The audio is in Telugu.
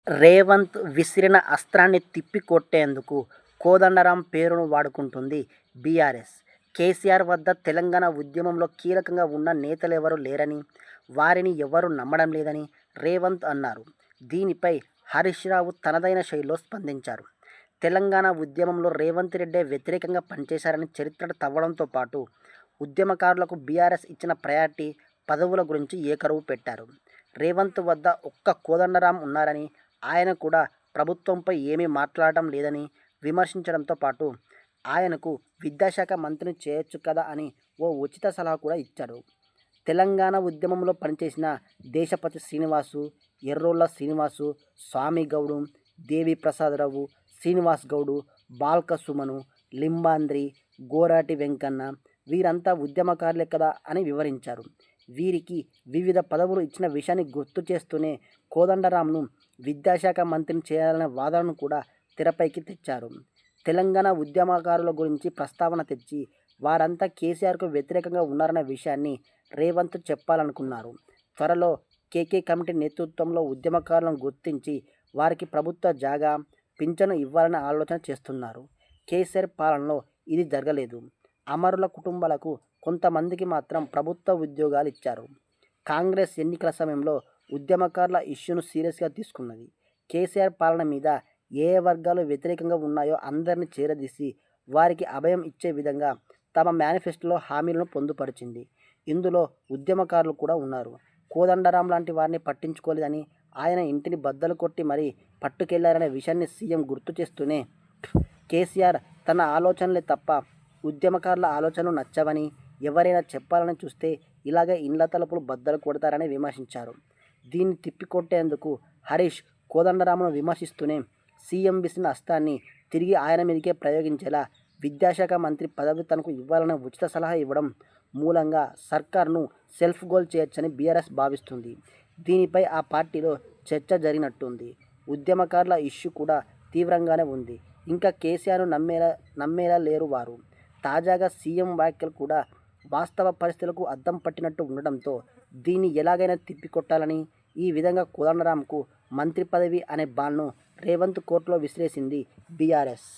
రేవంత్ విసిరిన అస్త్రాన్ని తిప్పికొట్టేందుకు కోదండరాం పేరును వాడుకుంటుంది బీఆర్ఎస్. కేసీఆర్ వద్ద తెలంగాణ ఉద్యమంలో కీలకంగా ఉన్న నేతలెవరూ లేరని, వారిని ఎవరూ నమ్మడం లేదని రేవంత్ అన్నారు. దీనిపై హరీష్ రావు తనదైన శైలిలో స్పందించారు. తెలంగాణ ఉద్యమంలో రేవంత్ రెడ్డే వ్యతిరేకంగా పనిచేశారని చరిత్ర తవ్వడంతో పాటు ఉద్యమకారులకు బీఆర్ఎస్ ఇచ్చిన ప్రయారిటీ, పదవుల గురించి ఏకరువు పెట్టారు. రేవంత్ వద్ద ఒక్క కోదండరాం ఉన్నారని, ఆయన కూడా ప్రభుత్వంపై ఏమీ మాట్లాడటం లేదని విమర్శించడంతో పాటు ఆయనకు విద్యాశాఖ మంత్రిని చేయొచ్చు కదా అని ఓ ఉచిత సలహా కూడా ఇచ్చారు. తెలంగాణ ఉద్యమంలో పనిచేసిన దేశపతి శ్రీనివాసు, ఎర్రోళ్ల శ్రీనివాసు, స్వామిగౌడు, దేవిప్రసాదరావు, శ్రీనివాస్ గౌడు, బాల్క సుమను, లింబాద్రి, గోరాటి వెంకన్న వీరంతా ఉద్యమకారులే కదా అని వివరించారు. వీరికి వివిధ పదవులు ఇచ్చిన విషయాన్ని గుర్తు చేస్తూనే కోదండరాంను విద్యాశాఖ మంత్రిని చేయాలనే వాదనను కూడా తెరపైకి తెచ్చారు. తెలంగాణ ఉద్యమకారుల గురించి ప్రస్తావన తెచ్చి వారంతా కేసీఆర్కు వ్యతిరేకంగా ఉన్నారన్న విషయాన్ని రేవంత్ చెప్పాలనుకున్నారు. త్వరలో కేకే కమిటీ నేతృత్వంలో ఉద్యమకారులను గుర్తించి వారికి ప్రభుత్వ జాగా, పింఛను ఇవ్వాలనే ఆలోచన చేస్తున్నారు. కేసీఆర్ పాలనలో ఇది జరగలేదు. అమరుల కుటుంబాలకు కొంతమందికి మాత్రం ప్రభుత్వ ఉద్యోగాలు ఇచ్చారు. కాంగ్రెస్ ఎన్నికల సమయంలో ఉద్యమకారుల ఇష్యూను సీరియస్గా తీసుకున్నది. కేసీఆర్ పాలన మీద ఏ వర్గాలు వ్యతిరేకంగా ఉన్నాయో అందరినీ చేరదీసి వారికి అభయం ఇచ్చే విధంగా తమ మేనిఫెస్టోలో హామీలను పొందుపరిచింది. ఇందులో ఉద్యమకారులు కూడా ఉన్నారు. కోదండరాం లాంటి వారిని పట్టించుకోలేదని, ఆయన ఇంటిని బద్దలు కొట్టి మరీ పట్టుకెళ్లారనే విషయాన్ని సీఎం గుర్తు చేస్తూనే కేసీఆర్ తన ఆలోచనలే తప్ప ఉద్యమకారుల ఆలోచనలు నచ్చవని, ఎవరైనా చెప్పాలని చూస్తే ఇలాగే ఇండ్ల తలుపులు బద్దలు కొడతారని విమర్శించారు. దీన్ని తిప్పికొట్టేందుకు హరీష్ కోదండరాంను విమర్శిస్తూనే సీఎం విసిరిన అస్త్రాన్ని తిరిగి ఆయన మీదకే ప్రయోగించేలా విద్యాశాఖ మంత్రి పదవి తనకు ఇవ్వాలనే ఉచిత సలహా ఇవ్వడం మూలంగా సర్కార్ను సెల్ఫ్ గోల్ చేయొచ్చని బీఆర్ఎస్ భావిస్తుంది. దీనిపై ఆ పార్టీలో చర్చ జరిగినట్టుంది. ఉద్యమకారుల ఇష్యూ కూడా తీవ్రంగానే ఉంది. ఇంకా కేసీఆర్ను నమ్మేలా లేరు వారు. తాజాగా సీఎం వ్యాఖ్యలు కూడా వాస్తవ పరిస్థితులకు అద్దం పట్టినట్టు ఉండడంతో దీన్ని ఎలాగైనా తిప్పికొట్టాలని ఈ విధంగా కోదండరాంకు మంత్రి పదవి అనే బాల్ను రేవంత్ కోర్టులో విసిరేసింది బీఆర్ఎస్.